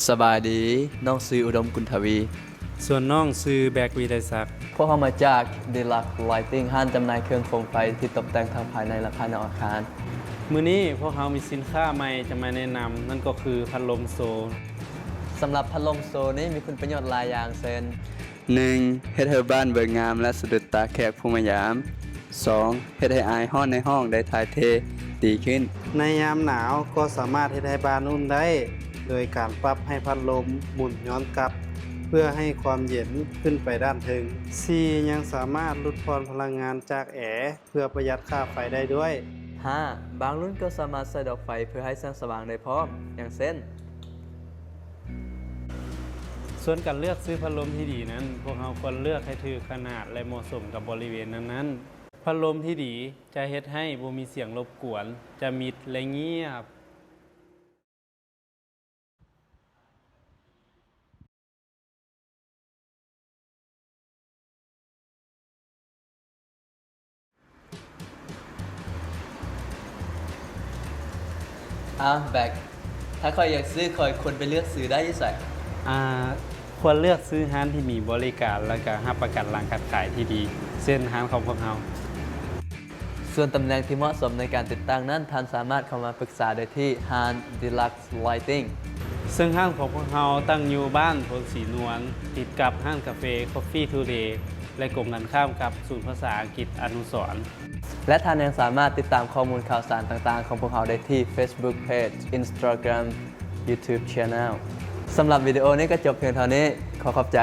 สบายดีน้องซื้ออุดมกุลทวีส่วนน้องซื้อแบกวีไดศักดิ์พวกเขามาจาก Deluxe Lighting ห้างจำหน่ายเครื่องโคมไฟที่ตกแต่งทั้งภายในและภายนอกอาคารมื้อนี้พวกเขามีสินค้าใหม่จะมาแนะนำนั่นก็คือพัดลมโซลสำหรับพัดลมโซนี้มีคุณประโยชน์หลายอย่างเช่น 1. เฮ็ดให้บ้านเบิกงามและสะดุดตาแขกผู้มายาม 2. เฮ็ดให้อายฮ้อนในห้องได้ถ่ายเทดีขึ้นในยามหนาวก็สามารถเฮ็ดให้บ้านอุ่นได้โดยการปรับให้พัดลมหมุนย้อนกลับเพื่อให้ความเย็นขึ้นไปด้านถึง 4. ยังสามารถลดพรพลังงานจากแอร์เพื่อประหยัดค่าไฟได้ด้วย 5. บางรุ่นก็สามารถใส่ดอกไฟเพื่อให้แสงสว่างได้พร้อมอย่างเช่นส่วนการเลือกซื้อพัดลมที่ดีนั้นพวกเราควรเลือกให้ถือขนาดและเหมาะสมกับบริเวณนั้นๆพัดลมที่ดีจะเฮ็ดให้บ่มีเสียงรบกวนจะมิดและเงียบแบกถ้าใครอยากซื้อคอยคนไปเลือกซื้อได้ยี่ใส่ควรเลือกซื้อร้านที่มีบริการและก็รับประกันหลังการขายที่ดีเช่นร้านของพวกเราส่วนตำแหน่งที่เหมาะสมในการติดตั้งนั้นท่านสามารถเข้ามาปรึกษาได้ที่ห้าง Deluxe Lighting ซึ่งห้างของพวกเราตั้งอยู่บ้านโพนสีนวลติดกับห้างกาแฟ Coffee Today และกลมกันข้ามกับศูนย์ภาษาอังกฤษอนุสรณ์และท่านยังสามารถติดตามข้อมูลข่าวสารต่างๆของพวกเราได้ที่ Facebook Page Instagram YouTube Channel สำหรับวิดีโอนี้ก็จบเพียงเท่านี้ขอบใจ